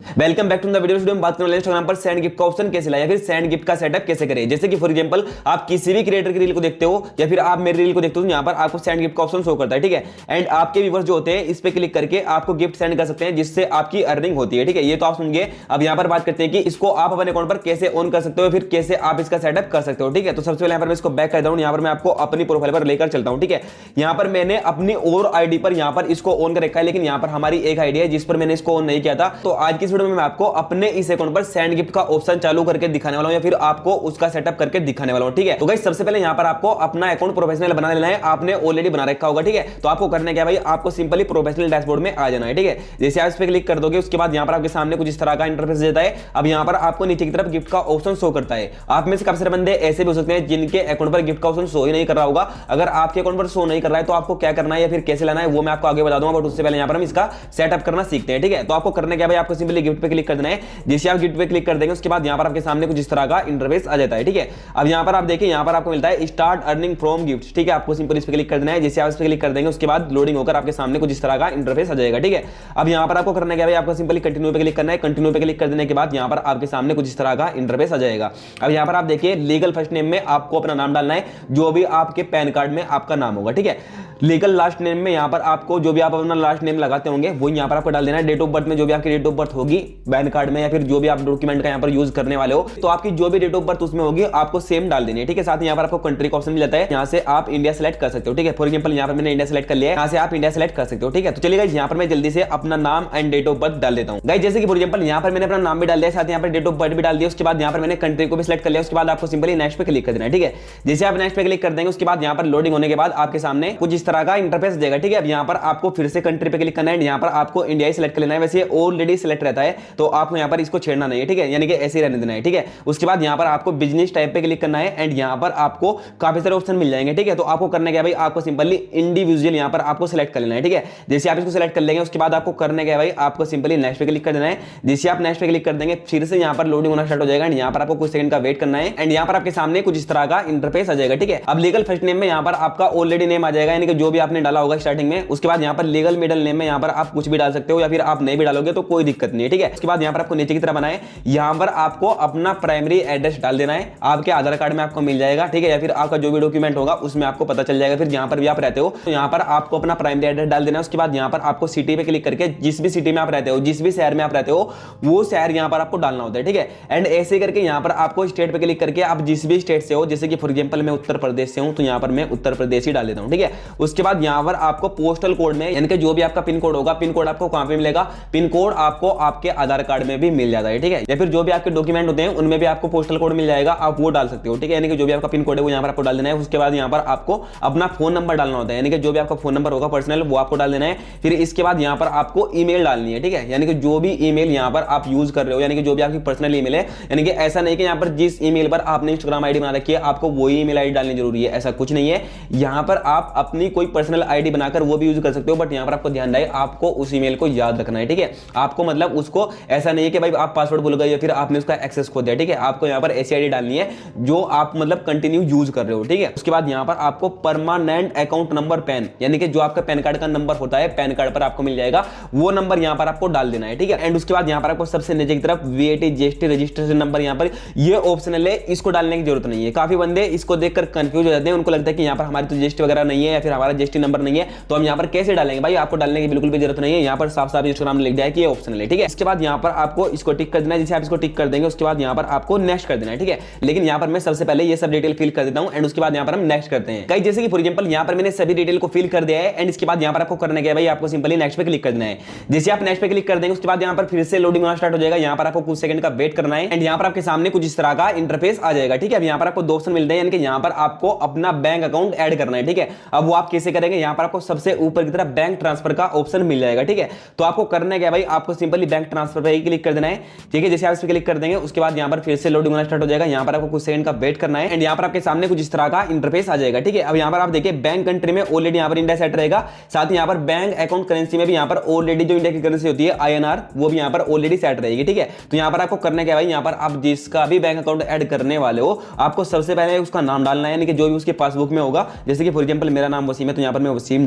Welcome back to the video में बात करने वाले इंस्टाग्राम पर सेंड गिफ्ट का ऑप्शन कैसे लाया या फिर सेंड गिफ्ट का सेटअप कैसे करें। जैसे कि फॉर एग्जांपल आप किसी भी क्रिएटर की रील को देखते हो या फिर आप मेरी रील को देखते हो तो यहाँ पर आपको सेंड गिफ्ट का ऑप्शन शो करता है, ठीक है। एंड आपके व्यूअर्स जो होते हैं इस पे क्लिक करके आपको गिफ्ट सेंड कर सकते हैं जिससे आपकी अर्निंग होती है, ठीक है। ये तो आप सुनिए। अब यहाँ पर बात करते हैं कि इसको आप अपने अकाउंट पर कैसे ऑन कर सकते हो, फिर कैसे आप इसका सेटअप कर सकते हो, ठीक है। तो सबसे पहले यहाँ पर मैं इसको बैक कर दूं, यहाँ पर मैं आपको अपनी प्रोफाइल पर लेकर चलता हूँ, ठीक है। यहाँ पर मैंने अपनी और आईडी पर यहाँ पर इसको ऑन कर रखा है, लेकिन यहाँ पर हमारी एक आईडी है जिस पर मैंने इसको ऑन नहीं किया था। तो आज की इस वीडियो में मैं आपको अपने इस अकाउंट पर सेंड गिफ्ट का ऑप्शन चालू करके दिखाने वाला हूं या फिर आपको उसका सेटअप करके दिखाने वाला हूं, ठीक है। तो गाइस सबसे पहले यहां पर आपको अपना अकाउंट प्रोफेशनल बना लेना है। आपने ऑलरेडी बना रखा होगा, ठीक है। तो आपको करना क्या है भाई, आपको सिंपली प्रोफेशनल डैशबोर्ड में आ जाना है, ठीक है। जैसे आप इस पे क्लिक कर दोगे उसके बाद यहां पर आपके सामने कुछ इस तरह का इंटरफेस देता है। अब यहां पर आपको नीचे की तरफ गिफ्ट का ऑप्शन शो करता है। आप में से काफी सारे बंदे ऐसे भी हो सकते हैं जिनके अकाउंट पर गिफ्ट का ऑप्शन शो ही नहीं कर रहा होगा। अगर आपके अकाउंट पर शो नहीं कर रहा है तो आपको क्या करना है या फिर कैसे लाना है वो मैं आपको आगे बता दूंगा, बट उससे पहले यहां पर हम इसका सेटअप करना सीखते हैं, ठीक है। तो आपको करना क्या भाई, आपको सिंपली गिफ्ट पे क्लिक कर देना है। जैसे आप गिफ्ट पे क्लिक कर देंगे उसके बाद यहां पर आपके सामने कुछ इस तरह का इंटरफेस आ जाता है, ठीक है। अब यहां पर आप देखिए, यहां पर आपको मिलता है स्टार्ट अर्निंग फ्रॉम गिफ्ट, ठीक है। आपको सिंपल इस पे क्लिक कर देना है। जैसे आप इस पे क्लिक कर देंगे उसके बाद लोडिंग होकर आपके सामने कुछ इस तरह का इंटरफेस आ जाएगा, ठीक है। अब यहां पर आपको करना क्या है, आपको सिंपली कंटिन्यू पे क्लिक करना है। कंटिन्यू पे क्लिक कर देने के बाद यहां पर आपके सामने कुछ इस तरह का इंटरफेस आ जाएगा। अब यहां पर आप देखिए लीगल फर्स्ट नेम में आपको अपना नाम डालना है जो भी आपके पैन कार्ड में आपका नाम होगा, ठीक है। लीगल लास्ट नेम में यहां पर आपको जो भी आप अपना लास्ट नेम लगाते होंगे वो यहां पर आपको डाल देना है। डेट ऑफ बर्थ में जो भी आपकी डेट ऑफ बर्थ होगी पैन कार्ड में या फिर जो भी आप डॉक्यूमेंट का यहां पर यूज करने वाले हो तो आपकी जो भी डेट ऑफ बर्थ उसमें होगी आपको सेम डाल देनी है, ठीक है। साथ ही यहां पर आपको कंट्री का ऑप्शन मिल जाता है, यहां से आप इंडिया सेलेक्ट कर सकते हो, ठीक है। फॉर एग्जांपल यहां पर मैंने इंडिया सेलेक्ट कर लिया है, यहां से आप इंडिया सेलेक्ट कर सकते हो, ठीक है। तो चलिए गाइस यहां पर मैं जल्दी से अपना नाम एंड डेट ऑफ बर्थ डाल देता हूं गाइस। जैसे कि फॉर एग्जांपल यहां पर मैंने अपना नाम भी डाल दिया, साथ यहां पर डेट ऑफ बर्थ भी डाल दिया। उसके बाद यहां पर मैंने कंट्री को भी सिलेक्ट कर लिया। उसके बाद आपको सिंपली नेक्स्ट पे क्लिक कर देना है, ठीक है। जैसे आप नेक्स्ट पे क्लिक कर देंगे उसके बाद यहां पर लोडिंग होने के बाद आपके सामने कुछ इस तरह का इंटरफेस देगा, ठीक है। अब यहां पर आपको फिर से कंट्री पे क्लिक करना है, यहां पर आपको इंडिया ही सिलेक्ट कर लेना है। वैसे ऑलरेडी सिलेक्ट रहता है तो आपको यहां पर इसको छेड़ना नहीं है, ठीक है, यानी कि ऐसे ही रहने देना है, ठीक है। उसके बाद यहां पर आपको बिजनेस टाइप पे क्लिक करना है एंड यहां पर आपको काफी सारे ऑप्शन मिल जाएंगे, ठीक है। तो आपको करना क्या भाई, आपको सिंपली इंडिविजुअल यहां पर आपको सिलेक्ट कर लेना है, ठीक है। जैसे आप इसको सिलेक्ट कर लेंगे उसके बाद आपको करना क्या भाई, आपको सिंपली नेक्स्ट पे क्लिक कर देना है। जैसे आप नेक्स्ट पे क्लिक कर देंगे फिर से यहां पर लोडिंग होना स्टार्ट हो जाएगा एंड यहां पर आपको कुछ सेकंड का वेट करना है एंड यहां पर आपके सामने कुछ इस तरह का इंटरफेस आ जाएगा, ठीक है। अब लीगल फर्स्ट नेम में यहां पर आपका ऑलरेडी नेम आ जाएगा, यानी कि जो भी आपने डाला होगा स्टार्टिंग में। उसके बाद यहां पर लीगल मिडिल नेम में यहां पर आप कुछ भी डाल सकते हो या फिर आप नहीं भी डालोगे तो कोई दिक्कत नहीं है, ठीक है। उसके बाद यहां पर आपको नीचे की तरफ बनाए, यहां पर आपको अपना प्राइमरी एड्रेस डाल देना है। आपके आधार कार्ड में आपको मिल जाएगा, ठीक है, या फिर आपका जो भी डॉक्यूमेंट होगा उसमें आपको पता चल जाएगा। फिर जहां पर भी आप रहते हो तो यहां पर आपको अपना प्राइमरी एड्रेस डाल देना है। उसके बाद यहां पर आपको सिटी पे क्लिक करके जिस भी सिटी में आप रहते हो, जिस भी शहर में आप रहते हो वो शहर यहां पर आपको डालना होता है, ठीक है। एंड ऐसे करके यहां पर आपको स्टेट पे क्लिक करके आप जिस भी स्टेट से हो, जैसे कि फॉर एग्जांपल मैं उत्तर प्रदेश से हूं तो यहां पर मैं उत्तर प्रदेश ही डाल देता हूं, ठीक है। उसके बाद यहां पर आपको पोस्टल कोड में यानी कि जो भी आपका पिन कोड होगा, पिन कोड आपको कहां पे मिलेगा, पिन कोड आपको आपके आधार कार्ड में भी मिल जाता है, ठीक है। या फिर जो भी आपके डॉक्यूमेंट होते हैं उनमें भी आपको पोस्टल कोड मिल जाएगा, आप वो डाल सकते हो, ठीक है। यानी कि जो भी आपका पिन कोड है वो यहां पर आपको डाल देना है। उसके बाद यहां पर आपको अपना फोन नंबर डालना होता है, यानी कि जो भी आपका फोन नंबर होगा पर्सनल वो आपको डाल देना है। फिर इसके बाद यहां पर आपको ईमेल डालनी है, ठीक है। यानी कि जो भी ईमेल यहां पर आप यूज कर रहे हो, यानी कि जो भी आपकी पर्सनल ईमेल है, यानी कि ऐसा नहीं कि यहां पर जिस ईमेल पर आपने इंस्टाग्राम आईडी बना रखी है आपको वही ईमेल आईडी डालनी जरूरी है, ऐसा कुछ नहीं है। यहां पर आप अपनी कोई पर्सनल आईडी बनाकर वो भी यूज कर सकते हो, बट यहां पर आपको ध्यान रहे आपको उस ईमेल को याद रखना है, ठीक है। आपको मतलब उसको ऐसा नहीं है कि भाई आप पासवर्ड भूल गए या फिर आपने उसका एक्सेस खो दिया, ठीक है। आपको यहां पर ऐसी आईडी डालनी है जो आप मतलब कंटिन्यू यूज कर रहे हो, ठीक है। उसके बाद यहां पर आपको परमानेंट अकाउंट नंबर पैन यानी कि जो आपका पैन कार्ड का नंबर होता है पैन कार्ड पर आपको मिल जाएगा, वो नंबर यहां पर आपको डाल देना है, ठीक है। एंड उसके बाद यहां पर आपको सबसे नीचे की तरफ वीएटी जीएसटी रजिस्ट्रेशन नंबर यहां पर ये ऑप्शनल है, इसको डालने की जरूरत नहीं है। काफी बंदे इसको देखकर कंफ्यूज हो जाते हैं, उनको लगता है कि यहां पर हमारी तो जीएसटी वगैरह नहीं है या फिर हमारा जीएसटी नंबर नहीं है तो हम यहां पर कैसे डालेंगे। भाई आपको डालने की बिल्कुल भी जरूरत नहीं है, यहां पर साफ साफ इंस्टाग्राम में लिख दिया है कि ये ऑप्शनल है, ठीक है। इसके बाद यहां पर आपको इसको टिक कर देना है। जैसे आप इसको टिक कर देंगे उसके बाद यहां पर आपको नेक्स्ट कर देना है, ठीक है। लेकिन यहां पर मैं सबसे पहले ये सब डिटेल फिल कर देता हूं एंड उसके बाद यहां पर हम नेक्स्ट करते हैं गाइस। जैसे कि फॉर एग्जांपल यहां पर मैंने सभी डिटेल को फिल कर दिया है एंड इसके बाद यहां पर आपको करना क्या है भाई, आपको सिंपली नेक्स्ट पे क्लिक कर देना है। जैसे आप नेक्स्ट पे क्लिक कर देंगे उसके बाद यहां पर फिर से लोडिंग होना स्टार्ट हो जाएगा, यहां पर आपको कुछ सेकंड का वेट करना है एंड यहां पर आपके सामने कुछ इस तरह का इंटरफेस आ जाएगा, ठीक है। अब यहां पर आपको दो ऑप्शन मिलते हैं, यानी कि यहां पर आपको अपना बैंक अकाउंट ऐड करना है, ठीक है। अब वो आप कैसे करेंगे, यहां पर आपको सबसे ऊपर की तरफ बैंक ट्रांसफर का ऑप्शन मिल जाएगा, ठीक है। तो आपको करना क्या भाई, आपको सिंपली बैंक ट्रांसफर पे ही क्लिक कर देना है, ठीक है। जैसे आप इस पे क्लिक कर देंगे उसके बाद यहां पर फिर से लोडिंग होना स्टार्ट हो जाएगा, यहां पर आपको कुछ सेकंड का वेट करना है एंड यहां पर आपके सामने कुछ इस तरह का इंटरफेस आ जाएगा, ठीक है। अब यहां पर आप देखिए बैंक कंट्री में ऑलरेडी यहां पर इंडिया सेट रहेगा, साथ ही यहां पर बैंक अकाउंट करेंसी में भी यहां पर ऑलरेडी जो इंडिया की करेंसी होती है आईएनआर वो भी यहां पर ऑलरेडी सेट रहेगी, ठीक है। तो यहां पर आपको करना क्या भाई, यहां पर आप जिसका भी बैंक अकाउंट ऐड करने वाले हो आपको सबसे पहले उसका नाम डालना है, यानी कि जो भी उसके पासबुक में होगा। जैसे कि फॉर एग्जांपल मेरा नाम वसीम है तो यहां पर मैं वसीम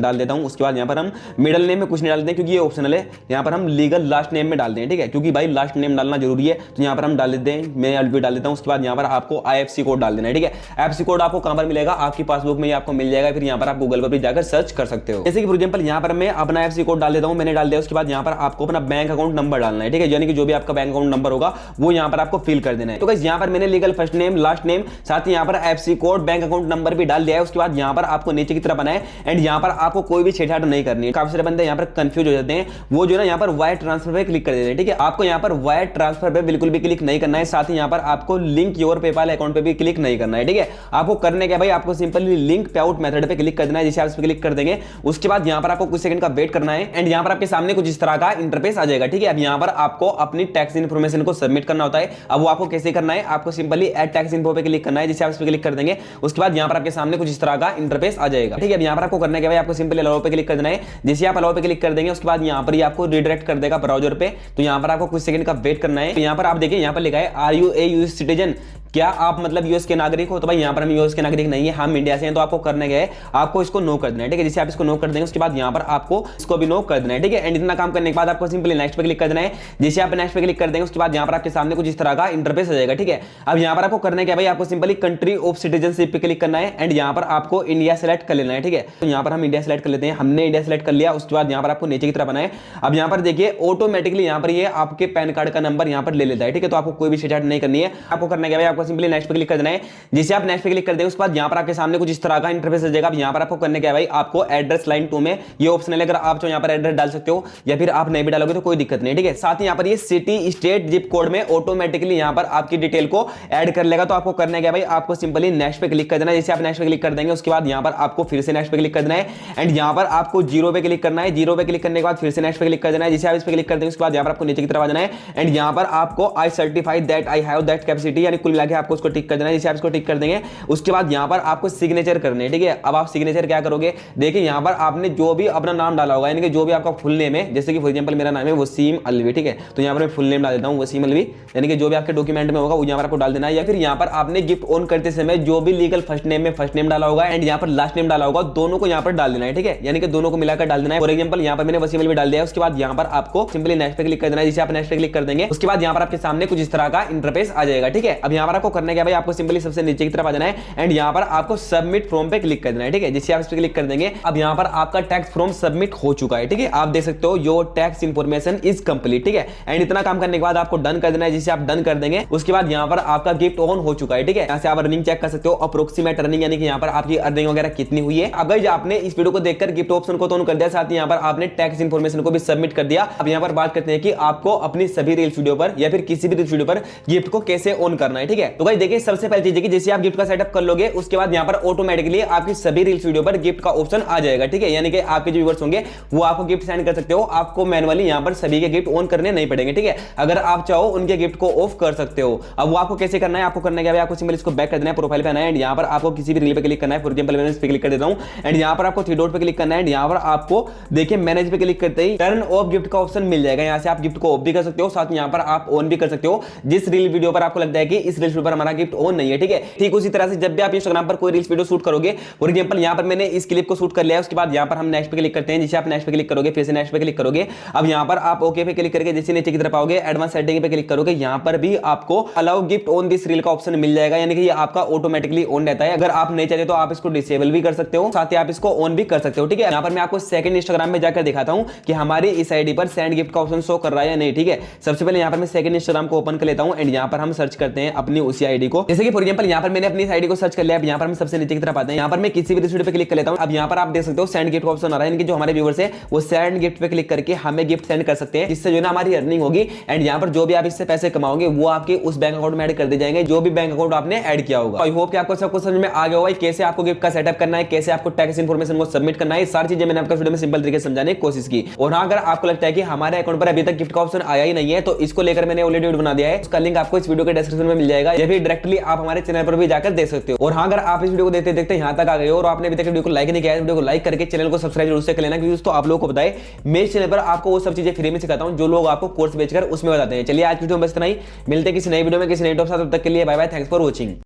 डाल देता हूं। उसके बाद यहां पर हम मिडिल नेम में कुछ नहीं डालते हैं क्योंकि ये ऑप्शनल है, यहां पर हम लीगल लास्ट नेम में डाल दें, ठीक है, क्योंकि भाई लास्ट नेम डालना जरूरी है। तो यहाँ पर हम डाल देते हैं, मैं एलपी डाल देता हूँ। उसके बाद यहाँ पर आपको आईएफएससी कोड डाल देना है, ठीक है। आईएफएससी कोड आपको कहां पर मिलेगा, आपकी पासबुक में ही आपको मिल जाएगा। फिर यहाँ पर आप गूगल पर भी जाकर सर्च कर सकते हो। जैसे कि फॉर एग्जांपल यहाँ पर मैं अपना आईएफएससी कोड डाल देता हूँ, मैंने डाल दिया। उसके बाद यहाँ पर आपको अपना बैंक अकाउंट नंबर डालना है, ठीक है, यानी कि जो भी आपका बैंक अकाउंट नंबर होगा वो यहाँ पर आपको फिल कर देना है। तो गाइस यहाँ पर मैंने legal first name, last name, साथ ही यहाँ पर IFSC code, bank account number भी डाल दिया है। उसके बाद यहाँ पर आपको नीचे की तरफ आना है एंड यहाँ पर आपको कोई भी छेड़छाड़ नहीं करनी है। काफी सारे बंदे यहाँ पर कंफ्यूज हो जाते हैं, वो जो ना यहाँ पर वायर ट्रांसफर पे क्लिक कर देते हैं, ठीक है। आपको यहाँ पर वायर ट्रांसफर पे बिल्कुल भी क्लिक नहीं करना है। साथ ही यहाँ पर आपको लिंक योर पेपाल अकाउंट पे भी क्लिक नहीं करना है, ठीक है। आपको करने के भाई आपको सिंपली लिंक पे आउट मेथड पे क्लिक कर देना है। जैसे आप इस पे क्लिक कर देंगे उसके बाद यहाँ पर आपको कुछ सेकंड का वेट करना है एंड यहाँ पर आपके सामने कुछ इस तरह का इंटरफेस आ जाएगा, ठीक है। अब यहाँ पर आपको अपनी टैक्स इन्फॉर्मेशन को सबमिट करना होता है। अब वो आपको कैसे करना है, आपको सिंपली ऐड टैक्स इन्फो पे क्लिक करना है। जैसे आप इस पे क्लिक कर देंगे उसके बाद यहाँ पर आपके सामने कुछ इस तरह का इंटरफेस आ जाएगा, ठीक है। अब यहाँ पर आपको करना है भाई आपको सिंपली अलाउ पे क्लिक कर देना है। जैसे आप अलाउ पे क्लिक कर देंगे उसके बाद यहाँ पर आपको रिडायरेक्ट कर देगा ब्राउजर पे। तो यहाँ पर आपको कुछ सेकंड का वेट करना है। तो यहाँ पर आप देखिए यहाँ पर लिखा है are you a US citizen, क्या आप मतलब यूएस के नागरिक हो। तो भाई यहाँ पर हम यूएस के नागरिक नहीं है, हम इंडिया से हैं। तो आपको करने गए आपको इसको नो कर देना है, ठीक है। जैसे आप इसको नो कर देंगे उसके बाद यहाँ पर आपको इसको भी नो कर देना है, ठीक है। एंड इतना काम करने के बाद आपको सिंपली नेक्स्ट पे क्लिक कर देना है। जैसे आप नेक्स्ट पे क्लिक कर देंगे उसके बाद यहाँ पर आपके सामने कुछ इस तरह का इंटरफेस आ जाएगा, ठीक है। अब यहाँ पर आपको करना क्या भाई, आपको सिंपली कंट्री ऑफ सिटीजनशिप पे क्लिक करना है एंड यहाँ पर आपको इंडिया सेलेक्ट कर लेना है, ठीक है। तो यहाँ पर हम इंडिया सेलेक्ट कर लेते हैं, हमने इंडिया सेलेक्ट कर लिया। उसके बाद यहाँ पर आपको नीचे की तरफ आना है। अब यहाँ पर देखिए ऑटोमेटिकली यहाँ पर ये आपके पैन कार्ड का नंबर यहाँ पर ले लेता है, ठीक है। तो आपको कोई भी छेड़छाड़ नहीं करनी है। आपको करना क्या भाई, आपको सिंपली नेक्स्ट पे क्लिक कर देना है। जैसे आप नेक्स्ट पे क्लिक कर देंगे उसके बाद यहाँ पर आपके सामने कुछ इस तरह का इंटरफेस आ जाएगा। अब यहाँ पर आपको करने क्या है भाई, आपको एड्रेस लाइन 2 में ये ऑप्शन है, अगर आप चाहो यहाँ पर एड्रेस डाल सकते हो या फिर आप नहीं भी डालोगे तो कोई दिक्कत नहीं, ठीक है। साथ ही यहाँ पर ये सिटी स्टेट जिप कोड में ऑटोमेटिकली यहाँ पर आपकी डिटेल को ऐड कर लेगा। तो आपको करना क्या भाई, आपको सिंपली नेक्स्ट पे क्लिक कर देना है। जैसे आप नेक्स्ट पे क्लिक कर देंगे उसके बाद यहाँ पर आपको फिर से नेक्स्ट पे क्लिक कर देना है एंड यहाँ पर आपको 0 पे क्लिक करना है। 0 पे क्लिक करने के बाद फिर से नेक्स्ट पे क्लिक कर देना है। जैसे आप इस पे क्लिक कर देंगे उसके बाद यहाँ पर आपको नीचे की तरफ आ जाना है एंड यहाँ पर आपको I certify that I have that capacity, यानी कुल मिला के आपको उसको टिक कर देना है। जैसे आप इसको टिक कर देंगे उसके बाद यहाँ पर आपको सिग्नेचर करने, ठीक है। अब आप सिग्नेचर क्या करोगे, देखिए यहाँ पर आपने जो भी अपना नाम डाला होगा, यानी कि जो भी आपका फुल नेम है, जैसे कि फॉर एग्जांपल मेरा नाम है वसीम अलवी, ठीक है। तो यहाँ पर मैं फुल नेम डाल देता हूँ वसीम अलवी, यानी कि जो भी आपके डॉक्यूमेंट में होगा वो यहाँ पर आपको डाल देना है। या फिर यहाँ पर आपने गिफ्ट ऑन करते समय जो भी लीगल फर्स्ट नेम में फर्स्ट नेम डाला होगा एंड यहाँ पर लास्ट नेम डाला होगा, दोनों को यहाँ पर डाल देना है, ठीक है। यानी कि दोनों को मिलाकर डाल देना है। फॉर एग्जांपल यहाँ पर मैंने वसीम अलवी डाल दिया। उसके बाद यहाँ पर आपको सिंपली नेक्स्ट पे क्लिक कर देना है। जैसे आप नेक्स्ट पे क्लिक कर देंगे उसके बाद यहाँ पर आपके सामने कुछ इस तरह का इंटरफेस आ जाएगा, ठीक है। अब यहाँ पर आपको करना क्या भाई, आपको सिंपली सबसे नीचे की तरफ आ जाना है एंड यहाँ पर आपको सबमिट फॉर्म पे क्लिक कर देना है, ठीक है। जैसे आप इस पे क्लिक कर देंगे अब यहाँ पर आपका टैक्स फॉर्म सबमिट हो चुका है, ठीक है। आप देख सकते हो your tax information is complete, ठीक है। एंड इतना काम करने के बाद आपको डन कर देना है। जैसे आप डन कर देंगे उसके बाद यहाँ पर आपका गिफ्ट ऑन हो चुका है, ठीक है। यहाँ से आप अर्निंग चेक कर सकते हो, अप्रोक्सीमेट अर्निंग, यानी कि यहाँ पर आपकी अर्निंग वगैरह कितनी हुई है। अगर आपने इस वीडियो को देखकर गिफ्ट ऑप्शन को ऑन कर दिया, साथ ही यहाँ पर आपने टैक्स इंफॉर्मेशन को भी सबमिट कर दिया। अब यहाँ पर बात करते हैं कि आपको अपनी सभी रील्स वीडियो पर या फिर किसी भी रील्स वीडियो पर गिफ्ट को कैसे ऑन करना है, ठीक है। तो गाइस देखिए सबसे पहली चीज है कि जैसे आप गिफ्ट का सेटअप कर लोगे उसके बाद यहाँ पर ऑटोमेटिकली आपकी सभी रील्स वीडियो पर गिफ्ट का ऑप्शन आ जाएगा, ठीक है। यानी कि आपके जो व्यूअर्स होंगे वो आपको गिफ्ट सेंड कर सकते हो, आपको मैनुअली यहाँ पर सभी के गिफ्ट ऑन करने नहीं पड़ेंगे, ठीक है। अगर आप चाहो उनके गिफ्ट को ऑफ कर सकते हो। अब वो आपको कैसे करना है, आपको करना क्या है, आपको सिंपल इसको बैक कर देना है, प्रोफाइल पे आना है एंड यहाँ पर आपको किसी भी रील पे क्लिक करना है। फॉर एग्जांपल मैंने इस पे क्लिक कर देता हूं एंड यहाँ पर आपको थ्री डॉट पे क्लिक करना है एंड यहाँ पर आपको देखिए मैनेज पे क्लिक करते ही टर्न ऑफ गिफ्ट का ऑप्शन मिल जाएगा। यहाँ से आप गिफ्ट को ऑफ भी कर सकते हो, साथ यहाँ पर आप ऑन भी कर सकते हो जिस रील वीडियो पर आपको लगता है कि इस रील वीडियो पर हमारा गिफ्ट ऑन नहीं है, ठीक है। ठीक उसी तरह से जब भी आप इंस्टाग्राम पर कोई रील्स वीडियो शूट करोगे, फॉर एग्जांपल यहाँ पर मैंने इस क्लिप को शूट कर लिया है, उसके बाद यहाँ पर हम नेक्स्ट पे क्लिक करते हैं। जैसे आप नेक्स्ट पे क्लिक करोगे फिर से नेक्स्ट पे क्लिक करोगे। अब यहाँ पर आप ओके पे क्लिक करके जैसे नीचे की तरफ आओगे एडवांस सेटिंग पे क्लिक करोगे, यहाँ पर भी आपको allow gift on this reel का ऑप्शन मिल जाएगा, यानी कि ये आपका ऑटोमेटिकली ऑन रहता है। अगर आप नहीं चाहते तो आप इसको डिसेबल भी कर सकते हो, साथ ही आप इसको ऑन भी कर सकते हो, ठीक है। यहाँ पर मैं आपको सेकंड इंस्टाग्राम में जाकर दिखाता हूँ कि हमारी इस आईडी पर सेंड गिफ्ट का ऑप्शन शो कर रहा है या नहीं, ठीक है। सबसे पहले यहाँ पर मैं सेकंड इंस्टाग्राम को ओपन कर लेता हूँ एंड यहाँ पर हम सर्च करते हैं अपनी उसी आईडी को। जैसे कि फॉर एग्जांपल यहाँ पर मैंने अपनी आईडी को सर्च कर लिया। अब यहाँ पर हम सबसे नीचे की तरफ आते हैं, यहाँ पर मैं किसी भी वीडियो पे क्लिक कर लेता हूँ। अब यहाँ पर आप देख सकते हो सेंड गिफ्ट का ऑप्शन आ रहा है, इनके जो हमारे व्यूअर्स है वो सेंड गिफ्ट पे क्लिक करके हमें गिफ्ट सेंड कर सकते हैं, जिससे जो है ना हमारी अर्निंग होगी एंड यहाँ पर जो भी आप इससे पैसे कमाओगे वो आपके उस बैंक अकाउंट में ऐड कर दिए जाएंगे, जो भी बैंक अकाउंट आपने ऐड किया होगा। आई होप कि आपको सब कुछ समझ में आ गया होगा कैसे आपको गिफ्ट का सेटअप करना है, कैसे आपको टैक्स इन्फॉर्मेशन को सबमिट करना है। सारी चीजें मैंने आपको वीडियो में सिंपल तरीके से समझाने की कोशिश की। और हाँ, अगर आपको लगता है कि हमारे अकाउंट पर अभी तक गिफ्ट का ऑप्शन आया ही नहीं है तो इसको लेकर मैंने ऑलरेडी वीडियो बना दिया है, उसका लिंक आपको इस वीडियो के डिस्क्रिप्शन में मिल जाएगा, या फिर डायरेक्टली आप हमारे चैनल पर भी जाकर देख सकते हो। और हाँ, अगर आप इस वीडियो को देखते देखते यहाँ तक आ गए हो और आपने अभी तक वीडियो को लाइक नहीं किया है, वीडियो को लाइक करके चैनल को सब्सक्राइब जरूर से कर लेना, क्योंकि दोस्तों आप लोगों को बताए मेरे चैनल पर आपको वो सब चीजें फ्री में सिखाता हूँ जो लोग आपको कोर्स बेचकर उसमें बताते हैं। चलिए आज वीडियो में बस इतना ही, मिलते हैं किसी नई वीडियो में किसी नई टॉपिक के साथ, तब तक के लिए bye bye, thanks for watching.